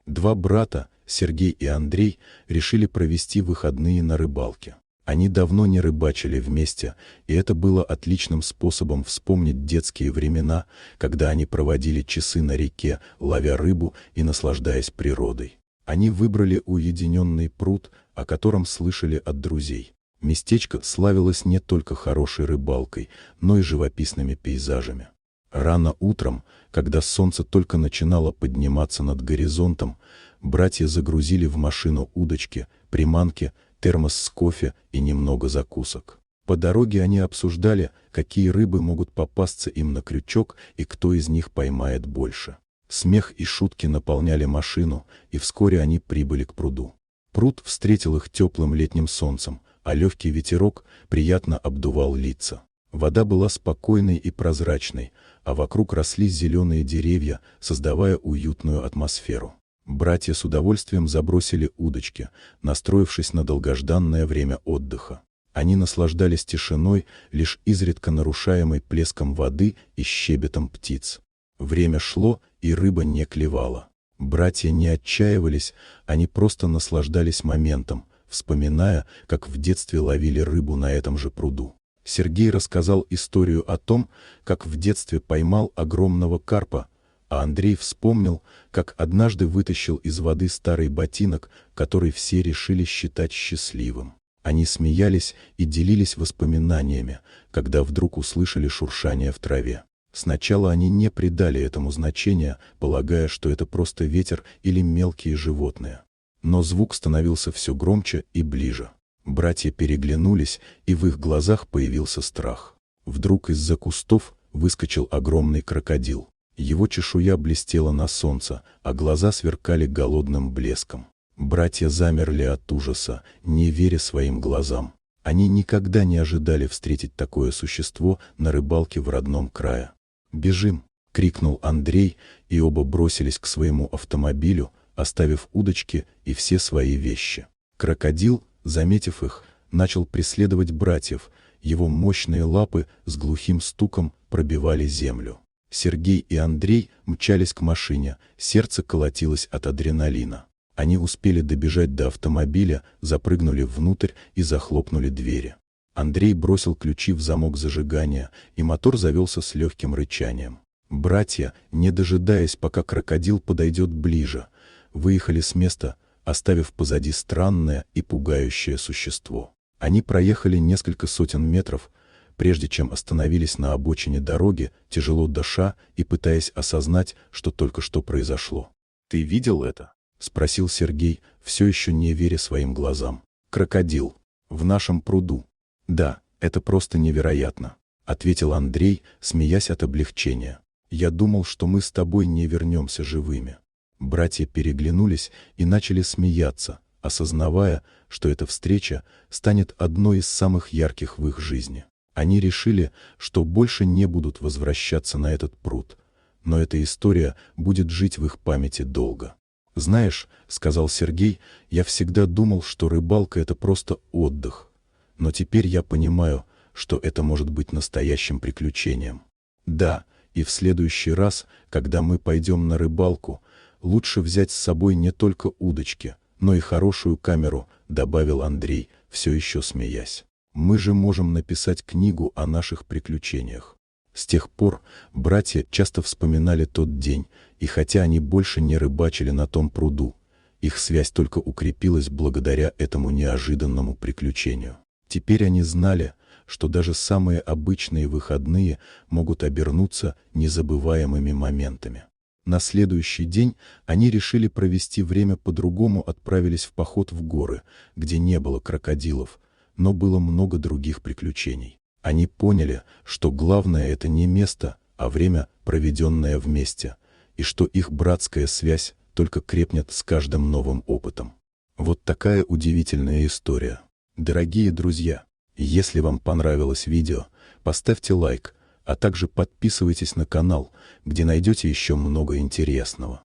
Два брата, Сергей и Андрей, решили провести выходные на рыбалке. Они давно не рыбачили вместе, и это было отличным способом вспомнить детские времена, когда они проводили часы на реке, ловя рыбу и наслаждаясь природой. Они выбрали уединенный пруд, о котором слышали от друзей. Местечко славилось не только хорошей рыбалкой, но и живописными пейзажами. Рано утром, когда солнце только начинало подниматься над горизонтом, братья загрузили в машину удочки, приманки, термос с кофе и немного закусок. По дороге они обсуждали, какие рыбы могут попасться им на крючок и кто из них поймает больше. Смех и шутки наполняли машину, и вскоре они прибыли к пруду. Пруд встретил их теплым летним солнцем, а легкий ветерок приятно обдувал лица. Вода была спокойной и прозрачной, а вокруг росли зеленые деревья, создавая уютную атмосферу. Братья с удовольствием забросили удочки, настроившись на долгожданное время отдыха. Они наслаждались тишиной, лишь изредка нарушаемой плеском воды и щебетом птиц. Время шло, и рыба не клевала. Братья не отчаивались, они просто наслаждались моментом, вспоминая, как в детстве ловили рыбу на этом же пруду. Сергей рассказал историю о том, как в детстве поймал огромного карпа, а Андрей вспомнил, как однажды вытащил из воды старый ботинок, который все решили считать счастливым. Они смеялись и делились воспоминаниями, когда вдруг услышали шуршание в траве. Сначала они не придали этому значения, полагая, что это просто ветер или мелкие животные. Но звук становился все громче и ближе. Братья переглянулись, и в их глазах появился страх. Вдруг из-за кустов выскочил огромный крокодил. Его чешуя блестела на солнце, а глаза сверкали голодным блеском. Братья замерли от ужаса, не веря своим глазам. Они никогда не ожидали встретить такое существо на рыбалке в родном крае. «Бежим!» — крикнул Андрей, и оба бросились к своему автомобилю, оставив удочки и все свои вещи. Крокодил, заметив их, начал преследовать братьев, его мощные лапы с глухим стуком пробивали землю. Сергей и Андрей мчались к машине, сердце колотилось от адреналина. Они успели добежать до автомобиля, запрыгнули внутрь и захлопнули двери. Андрей бросил ключи в замок зажигания, и мотор завелся с легким рычанием. Братья, не дожидаясь, пока крокодил подойдет ближе, выехали с места, оставив позади странное и пугающее существо. Они проехали несколько сотен метров, прежде чем остановились на обочине дороги, тяжело дыша и пытаясь осознать, что только что произошло. «Ты видел это?» — спросил Сергей, все еще не веря своим глазам. «Крокодил. В нашем пруду». «Да, это просто невероятно», — ответил Андрей, смеясь от облегчения. «Я думал, что мы с тобой не вернемся живыми». Братья переглянулись и начали смеяться, осознавая, что эта встреча станет одной из самых ярких в их жизни. Они решили, что больше не будут возвращаться на этот пруд, но эта история будет жить в их памяти долго. «Знаешь, — сказал Сергей, — я всегда думал, что рыбалка — это просто отдых, но теперь я понимаю, что это может быть настоящим приключением. Да, и в следующий раз, когда мы пойдем на рыбалку, лучше взять с собой не только удочки, но и хорошую камеру», — добавил Андрей, все еще смеясь. «Мы же можем написать книгу о наших приключениях». С тех пор братья часто вспоминали тот день, и хотя они больше не рыбачили на том пруду, их связь только укрепилась благодаря этому неожиданному приключению. Теперь они знали, что даже самые обычные выходные могут обернуться незабываемыми моментами. На следующий день они решили провести время по-другому, отправились в поход в горы, где не было крокодилов, но было много других приключений. Они поняли, что главное — это не место, а время, проведенное вместе, и что их братская связь только крепнет с каждым новым опытом. Вот такая удивительная история. Дорогие друзья, если вам понравилось видео, поставьте лайк, а также подписывайтесь на канал, где найдете еще много интересного.